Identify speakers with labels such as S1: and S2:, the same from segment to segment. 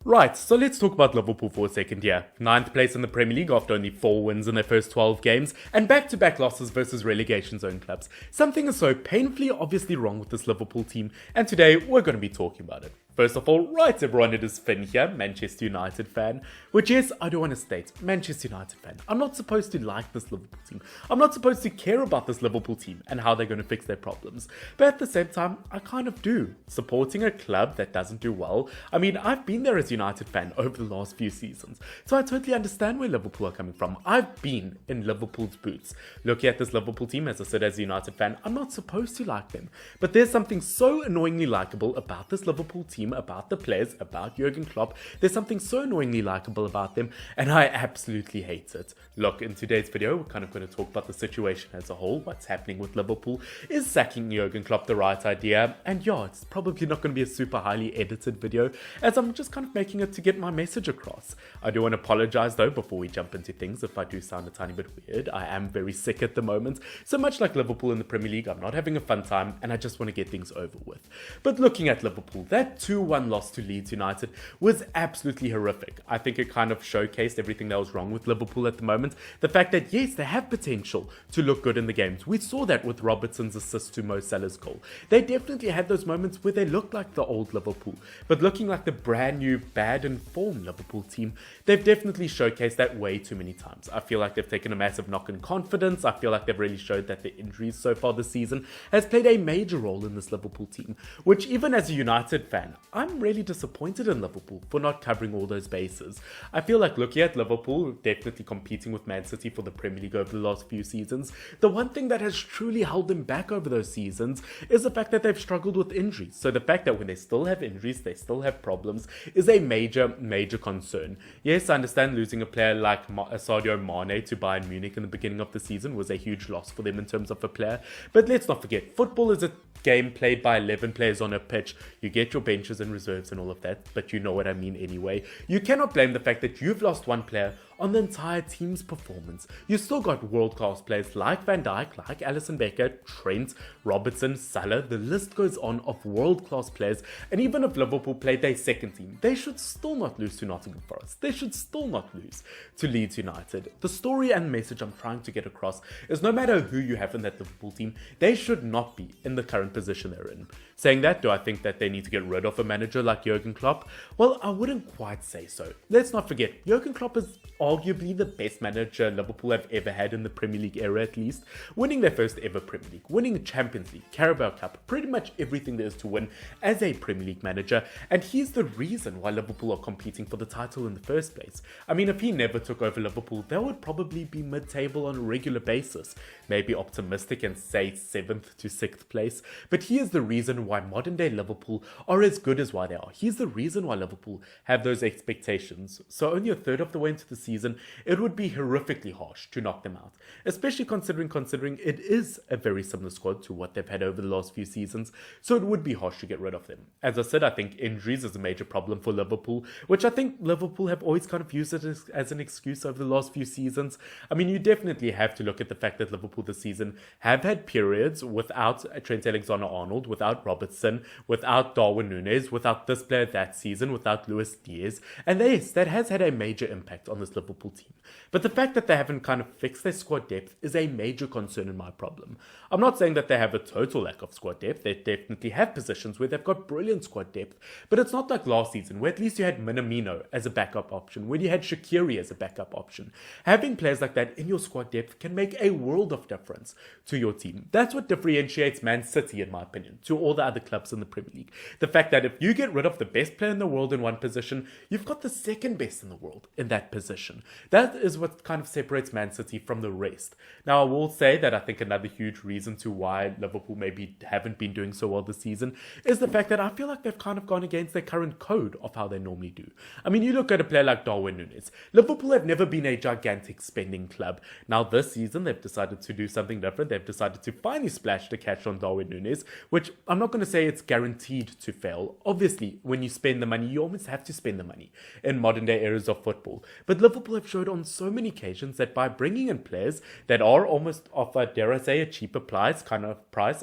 S1: Right, so let's talk about Liverpool for a second here. 9th place in the Premier League after only 4 wins in their first 12 games, and back-to-back losses versus relegation zone clubs. Something is so painfully obviously wrong with this Liverpool team, and today we're going to be talking about it. First of all, right everyone, it is Finn here, Manchester United fan. Which yes, I do want to state, Manchester United fan. I'm not supposed to like this Liverpool team. I'm not supposed to care about this Liverpool team and how they're going to fix their problems. But at the same time, I kind of do. Supporting a club that doesn't do well. I mean, I've been there as a United fan over the last few seasons. So I totally understand where Liverpool are coming from. I've been in Liverpool's boots. Looking at this Liverpool team, as I said, as a United fan, I'm not supposed to like them. But there's something so annoyingly likable about this Liverpool team, about the players, about Jurgen Klopp. There's something so annoyingly likable about them, and I absolutely hate it. Look, in today's video, we're kind of going to talk about the situation as a whole, what's happening with Liverpool. Is sacking Jurgen Klopp the right idea? And yeah, it's probably not going to be a super highly edited video, as I'm just kind of making it to get my message across. I do want to apologize though before we jump into things if I do sound a tiny bit weird. I am very sick at the moment, so much like Liverpool in the Premier League, I'm not having a fun time, and I just want to get things over with. But looking at Liverpool, that 2-1 loss to Leeds United was absolutely horrific. I think it kind of showcased everything that was wrong with Liverpool at the moment. The fact that yes, they have potential to look good in the games. We saw that with Robertson's assist to Mo Salah's goal. They definitely had those moments where they looked like the old Liverpool, but looking like the brand new, bad in form Liverpool team, they've definitely showcased that way too many times. I feel like they've taken a massive knock in confidence. I feel like they've really showed that the injuries so far this season has played a major role in this Liverpool team, which even as a United fan, I'm really disappointed in Liverpool for not covering all those bases. I feel like looking at Liverpool, definitely competing with Man City for the Premier League over the last few seasons, the one thing that has truly held them back over those seasons is the fact that they've struggled with injuries. So the fact that when they still have injuries, they still have problems is a major concern. Yes, I understand losing a player like Sadio Mane to Bayern Munich in the beginning of the season was a huge loss for them in terms of a player, but let's not forget, football is a game played by 11 players on a pitch. You get your benches and reserves and all of that, but you know what I mean anyway. You cannot blame the fact that you've lost one player on the entire team's performance. You still got world-class players like Van Dijk, like Alisson Becker, Trent, Robertson, Salah, the list goes on of world-class players, and even if Liverpool played their second team, they should still not lose to Nottingham Forest. They should still not lose to Leeds United. The story and message I'm trying to get across is no matter who you have in that Liverpool team, they should not be in the current position they're in. Saying that, do I think that they need to get rid of a manager like Jurgen Klopp? Well, I wouldn't quite say so. Let's not forget, Jurgen Klopp is arguably the best manager Liverpool have ever had in the Premier League era at least, winning their first ever Premier League, winning the Champions League, Carabao Cup, pretty much everything there is to win as a Premier League manager, and he's the reason why Liverpool are competing for the title in the first place. I mean, if he never took over Liverpool, they would probably be mid-table on a regular basis, maybe optimistic and say 7th to 6th place, but he is the reason why modern day Liverpool are as good as why they are. He's the reason why Liverpool have those expectations. So only a third of the way into the season, it would be horrifically harsh to knock them out, especially considering it is a very similar squad to what they've had over the last few seasons, so it would be harsh to get rid of them. As I said, I think injuries is a major problem for Liverpool, which I think Liverpool have always kind of used it as an excuse over the last few seasons. I mean, you definitely have to look at the fact that Liverpool this season have had periods without Trent Alexander-Arnold, without Robertson, without Darwin Núñez, without this player that season, without Luis Diaz, and yes, that has had a major impact on this Liverpool team. But the fact that they haven't kind of fixed their squad depth is a major concern in my problem. I'm not saying that they have a total lack of squad depth. They definitely have positions where they've got brilliant squad depth, but it's not like last season where at least you had Minamino as a backup option, where you had Shaqiri as a backup option. Having players like that in your squad depth can make a world of difference to your team. That's what differentiates Man City, in my opinion, to all the other clubs in the Premier League. The fact that if you get rid of the best player in the world in one position, you've got the second best in the world in that position. That is what kind of separates Man City from the rest. Now, I will say that I think another huge reason to why Liverpool maybe haven't been doing so well this season is the fact that I feel like they've kind of gone against their current code of how they normally do. I mean, you look at a player like Darwin Núñez. Liverpool have never been a gigantic spending club. Now, this season, they've decided to do something different. They've decided to finally splash the cash on Darwin Núñez, which I'm not going to say it's guaranteed to fail. obviously, when you spend the money, you almost have to spend the money in modern day eras of football. But Liverpool have showed on so many occasions that by bringing in players that are almost offered, dare I say, a cheaper price,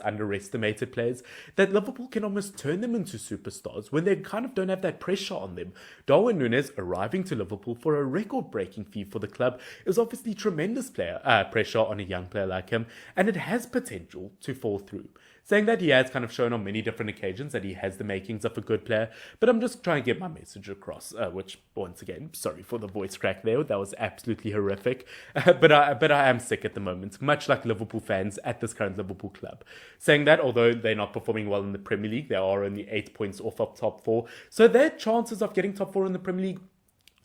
S1: underestimated players, that Liverpool can almost turn them into superstars when they kind of don't have that pressure on them. Darwin Núñez arriving to Liverpool for a record-breaking fee for the club is obviously tremendous pressure on a young player like him, and it has potential to fall through. Saying that, he has kind of shown on many different occasions that he has the makings of a good player, but I'm just trying to get my message across, which, once again, sorry for the voice crack there, that was absolutely horrific, but I am sick at the moment, much like Liverpool fans at this current Liverpool club. Saying that, although they're not performing well in the Premier League, they are only 8 points off of top 4, so their chances of getting top 4 in the Premier League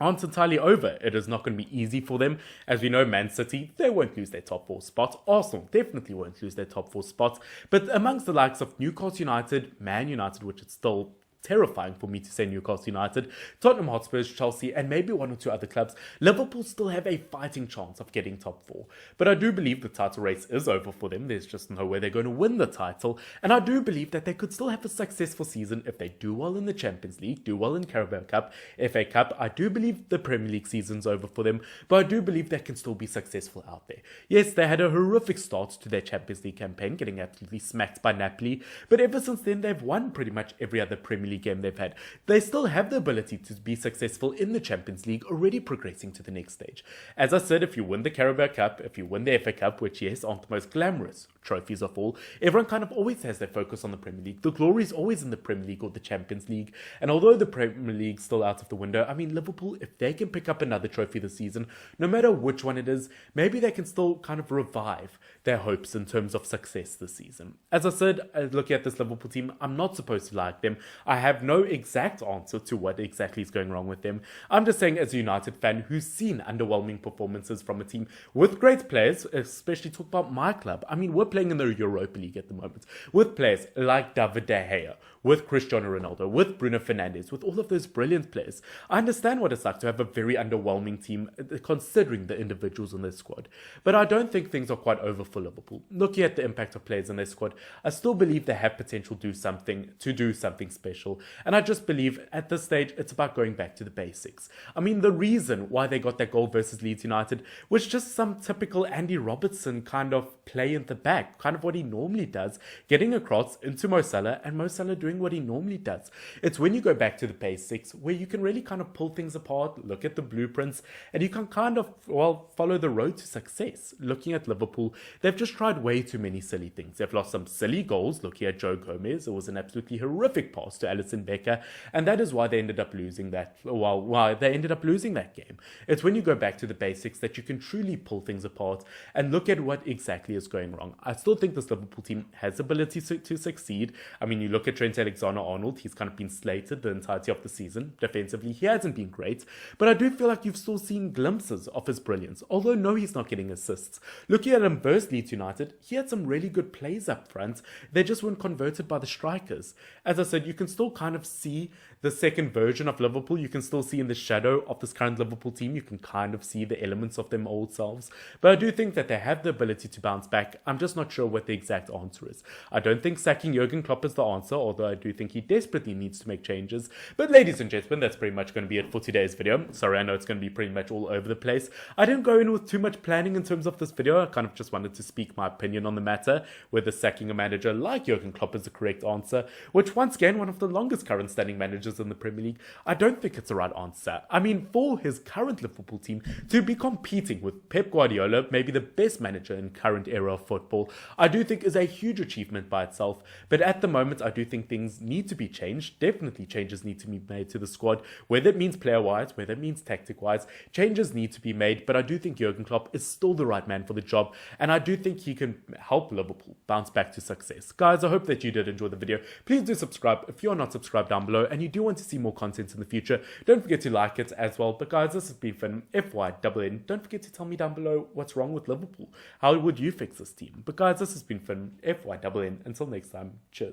S1: aren't entirely over. It is not going to be easy for them. As we know, Man City, they won't lose their top 4 spot. Arsenal definitely won't lose their top 4 spots. But amongst the likes of Newcastle United, Man United, which is still terrifying for me to say Newcastle United, Tottenham Hotspurs, Chelsea, and maybe 1 or 2 other clubs, Liverpool still have a fighting chance of getting top 4. But I do believe the title race is over for them. There's just no way they're going to win the title. And I do believe that they could still have a successful season if they do well in the Champions League, do well in Carabao Cup, FA Cup. I do believe the Premier League season's over for them, but I do believe they can still be successful out there. Yes, they had a horrific start to their Champions League campaign, getting absolutely smacked by Napoli, but ever since then, they've won pretty much every other Premier League game they've had. They still have the ability to be successful in the Champions League, already progressing to the next stage. As I said, if you win the Carabao Cup, if you win the FA Cup, which yes, aren't the most glamorous trophies of all, everyone kind of always has their focus on the Premier League. The glory is always in the Premier League or the Champions League. And although the Premier League's still out of the window, I mean, Liverpool, if they can pick up another trophy this season, no matter which one it is, maybe they can still kind of revive their hopes in terms of success this season. As I said, looking at this Liverpool team, I'm not supposed to like them. I have no exact answer to what exactly is going wrong with them. I'm just saying, as a United fan who's seen underwhelming performances from a team with great players, especially talk about my club. I mean, we're playing in the Europa League at the moment with players like David De Gea, with Cristiano Ronaldo, with Bruno Fernandes, with all of those brilliant players. I understand what it's like to have a very underwhelming team considering the individuals in their squad. But I don't think things are quite over for Liverpool. Looking at the impact of players in their squad, I still believe they have potential to do something special. And I just believe at this stage, it's about going back to the basics. I mean, the reason why they got that goal versus Leeds United was just some typical Andy Robertson kind of play in the back, kind of what he normally does, getting across into Mo Salah and Mo Salah doing what he normally does. It's when you go back to the basics where you can really kind of pull things apart, look at the blueprints, and you can kind of, follow the road to success. Looking at Liverpool, they've just tried way too many silly things. They've lost some silly goals. Looking at Joe Gomez, it was an absolutely horrific pass to Alisson Becker, and that is why they ended up losing that. Why they ended up losing that game. It's when you go back to the basics that you can truly pull things apart and look at what exactly is going wrong. I still think this Liverpool team has ability to succeed. I mean, you look at Trent Alexander-Arnold, he's kind of been slated the entirety of the season. Defensively, he hasn't been great, but I do feel like you've still seen glimpses of his brilliance, although no, he's not getting assists. Looking at him versus Leeds United, he had some really good plays up front. They just weren't converted by the strikers. As I said, you can still kind of see the second version of Liverpool. You can still see in the shadow of this current Liverpool team, you can kind of see the elements of them old selves. But I do think that they have the ability to bounce back. I'm just not sure what the exact answer is. I don't think sacking Jurgen Klopp is the answer, although I do think he desperately needs to make changes. But ladies and gentlemen, that's pretty much going to be it for today's video. Sorry, I know it's going to be pretty much all over the place. I didn't go in with too much planning in terms of this video. I kind of just wanted to speak my opinion on the matter, whether sacking a manager like Jurgen Klopp is the correct answer, which once again, one of the longest current standing managers in the Premier League, I don't think it's the right answer. I mean, for his current Liverpool team to be competing with Pep Guardiola, maybe the best manager in current era of football, I do think is a huge achievement by itself. But at the moment, I do think things need to be changed. Definitely changes need to be made to the squad, whether it means player-wise, whether it means tactic-wise, changes need to be made. But I do think Jurgen Klopp is still the right man for the job, and I do think he can help Liverpool bounce back to success. Guys, I hope that you did enjoy the video. Please do subscribe if you're not subscribed down below and you do want to see more content in the future. Don't forget to like it as well. But guys, this has been fun. FYNN. Don't forget to tell me down below what's wrong with Liverpool. How would you fix this team? But guys, this has been fun. FYNN. Until next time, cheers.